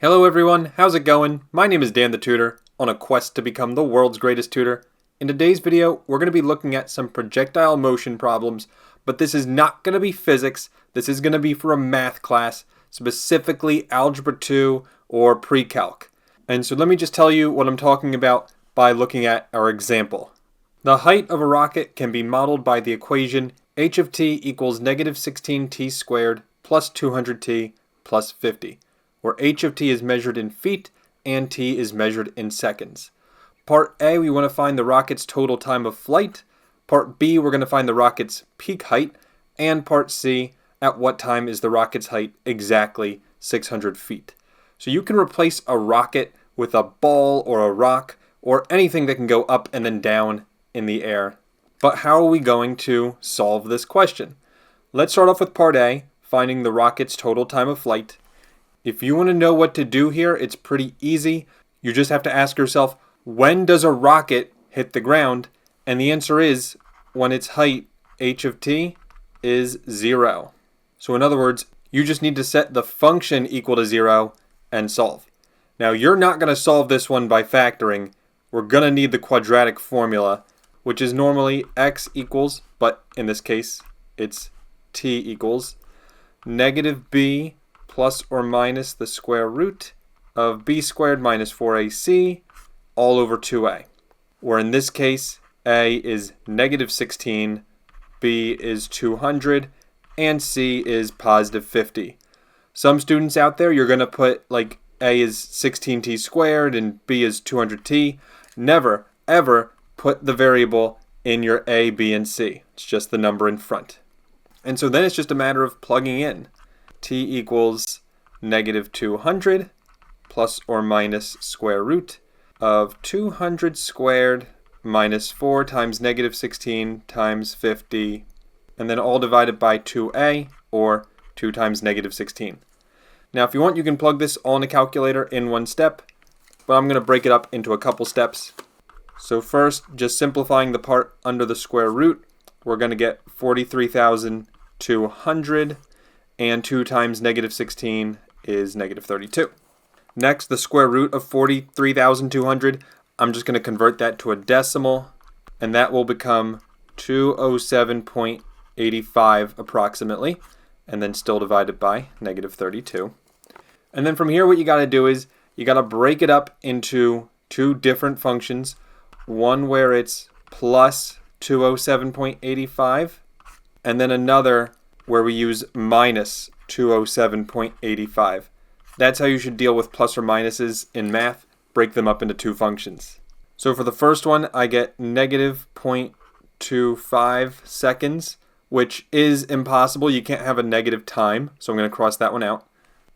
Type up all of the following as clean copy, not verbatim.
Hello everyone, how's it going? My name is Dan the Tutor, on a quest to become the world's greatest tutor. In today's video, we're going to be looking at some projectile motion problems, but this is not going to be physics, this is going to be for a math class, specifically Algebra 2 or Pre-Calc. And so let me just tell you what I'm talking about by looking at our example. The height of a rocket can be modeled by the equation h of t equals negative 16t squared plus 200t plus 50. Where h of t is measured in feet and t is measured in seconds. Part A, we want to find the rocket's total time of flight. Part B, we're going to find the rocket's peak height. And Part C, at what time is the rocket's height exactly 600 feet. So you can replace a rocket with a ball or a rock or anything that can go up and then down in the air. But how are we going to solve this question? Let's start off with Part A, finding the rocket's total time of flight. If you want to know what to do here, it's pretty easy. You just have to ask yourself, when does a rocket hit the ground? And the answer is when its height, h of t, is 0. So in other words, you just need to set the function equal to 0 and solve. Now you're not going to solve this one by factoring. We're going to need the quadratic formula, which is normally x equals, but in this case, it's t equals negative b plus or minus the square root of b squared minus 4ac all over 2a. Where in this case, a is negative 16, b is 200, and c is positive 50. Some students out there, you're going to put like a is 16t squared and b is 200t. Never, ever put the variable in your a, b, and c. It's just the number in front. And so then it's just a matter of plugging in. T equals negative 200 plus or minus square root of 200 squared minus 4 times negative 16 times 50, and then all divided by 2a, or 2 times negative 16. Now if you want, you can plug this all in a calculator in one step, but I'm going to break it up into a couple steps. So first, just simplifying the part under the square root, we're going to get 43,200, and 2 times negative 16 is negative 32. Next, the square root of 43,200, I'm just going to convert that to a decimal, and that will become 207.85 approximately, and then still divided by negative 32. And then from here, what you got to do is you got to break it up into two different functions, one where it's plus 207.85, and then another where we use minus 207.85. That's how you should deal with plus or minuses in math. Break them up into two functions. So for the first one, I get negative 0.25 seconds, which is impossible. You can't have a negative time, so I'm going to cross that one out.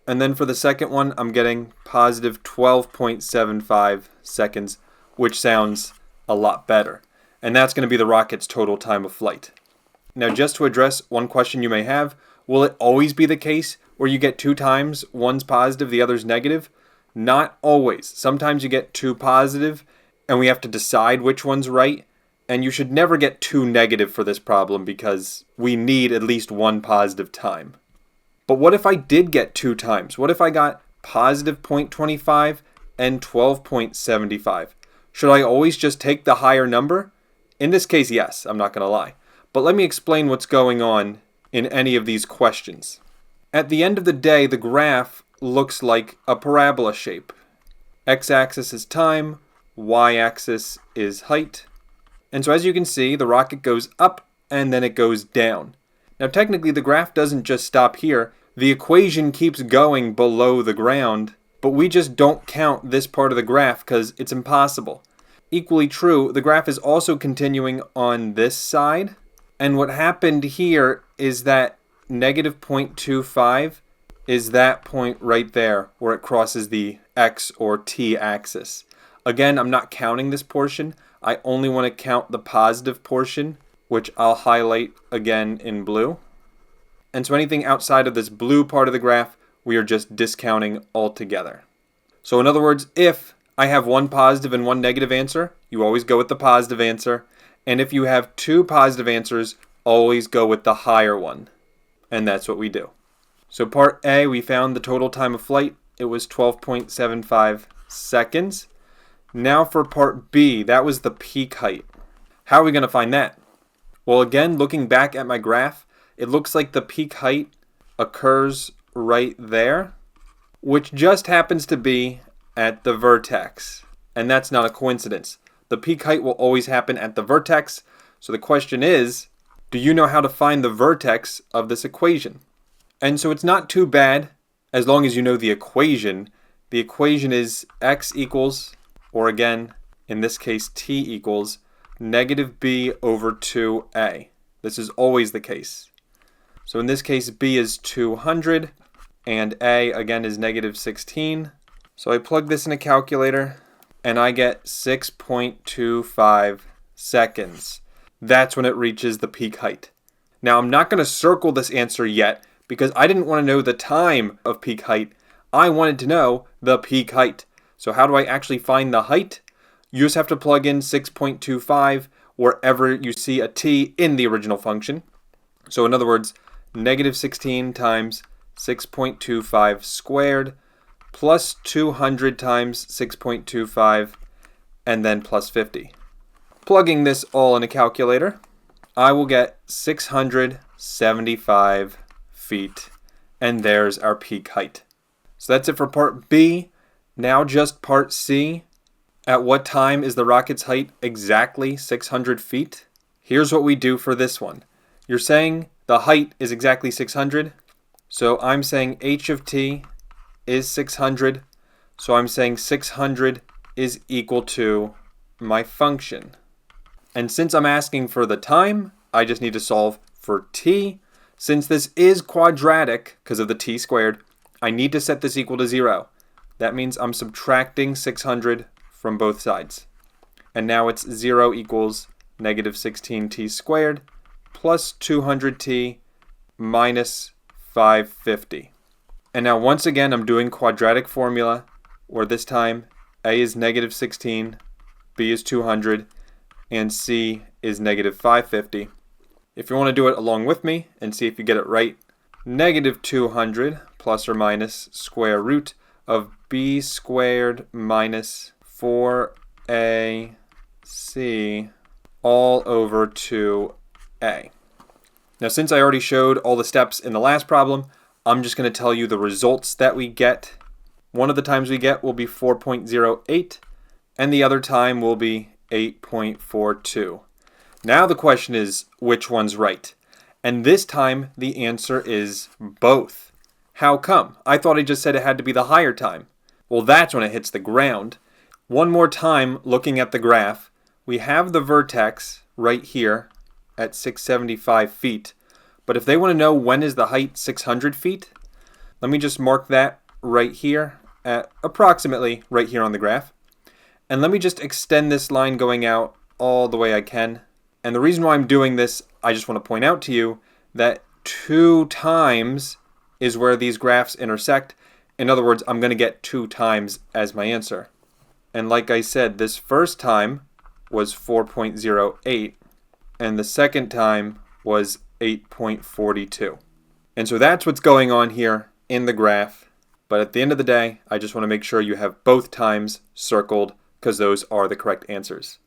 And then for the second one, I'm getting positive 12.75 seconds, which sounds a lot better. And that's going to be the rocket's total time of flight. Now just to address one question you may have, will it always be the case where you get two times, one's positive, the other's negative? Not always. Sometimes you get two positive and we have to decide which one's right, and you should never get two negative for this problem because we need at least one positive time. But what if I did get two times? What if I got positive 0.25 and 12.75? Should I always just take the higher number? In this case, yes, I'm not going to lie. But let me explain what's going on in any of these questions. At the end of the day, the graph looks like a parabola shape. X-axis is time, y-axis is height. And so as you can see, the rocket goes up and then it goes down. Now technically the graph doesn't just stop here. The equation keeps going below the ground, but we just don't count this part of the graph because it's impossible. Equally true, the graph is also continuing on this side. And what happened here is that negative 0.25 is that point right there where it crosses the x or t axis. Again, I'm not counting this portion. I only want to count the positive portion, which I'll highlight again in blue. And so anything outside of this blue part of the graph, we are just discounting altogether. So in other words, if I have one positive and one negative answer, you always go with the positive answer. And if you have two positive answers, always go with the higher one. And that's what we do. So part A, we found the total time of flight it was 12.75 seconds. Now for part B, that was the peak height. How are we going to find that? Well, again, looking back at my graph, it looks like the peak height occurs right there, which just happens to be at the vertex. And that's not a coincidence. The peak height will always happen at the vertex. So the question is, do you know how to find the vertex of this equation? And so it's not too bad as long as you know the equation. The equation is x equals, or again, in this case, t equals negative b over 2a. This is always the case. So in this case, b is 200, and a, again, is negative 16. So I plug this in a calculator, and I get 6.25 seconds. That's when it reaches the peak height. Now, I'm not going to circle this answer yet because I didn't want to know the time of peak height. I wanted to know the peak height. So how do I actually find the height? You just have to plug in 6.25 wherever you see a t in the original function. So in other words, negative 16 times 6.25 squared plus 200 times 6.25 and then plus 50. Plugging this all in a calculator, I will get 675 feet, and there's our peak height. So that's it for part B. Now just part C. At what time is the rocket's height exactly 600 feet? Here's what we do for this one. You're saying the height is exactly 600, so I'm saying h of t is 600, so I'm saying 600 is equal to my function. And since I'm asking for the time, I just need to solve for t. Since this is quadratic because of the t squared, I need to set this equal to 0. That means I'm subtracting 600 from both sides. And now it's 0 equals negative 16t squared plus 200t minus 550. And now once again, I'm doing quadratic formula, where this time a is negative 16, b is 200, and c is negative 550. If you want to do it along with me and see if you get it right, negative 200 plus or minus square root of b squared minus 4ac all over 2a. Now, since I already showed all the steps in the last problem, I'm just going to tell you the results that we get. One of the times we get will be 4.08, and the other time will be 8.42. Now the question is, which one's right? And this time the answer is both. How come? I thought I just said it had to be the higher time. Well, that's when it hits the ground. One more time, looking at the graph, we have the vertex right here at 675 feet. But if they want to know when is the height 600 feet, let me just mark that right here at approximately right here on the graph. And let me just extend this line going out all the way I can. And the reason why I'm doing this, I just want to point out to you that 2 times is where these graphs intersect. In other words, I'm going to get 2 times as my answer. And like I said, this first time was 4.08, and the second time was 8.42. And so that's what's going on here in the graph. But at the end of the day, I just want to make sure you have both times circled because those are the correct answers.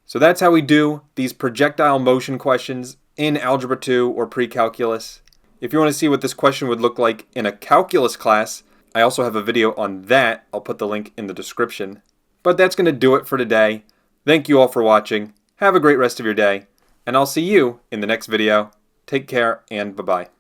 So that's how we do these projectile motion questions in Algebra 2 or Pre-Calculus. If you want to see what this question would look like in a calculus class, I also have a video on that. I'll put the link in the description. But that's going to do it for today. Thank you all for watching. Have a great rest of your day, and I'll see you in the next video. Take care, and bye-bye.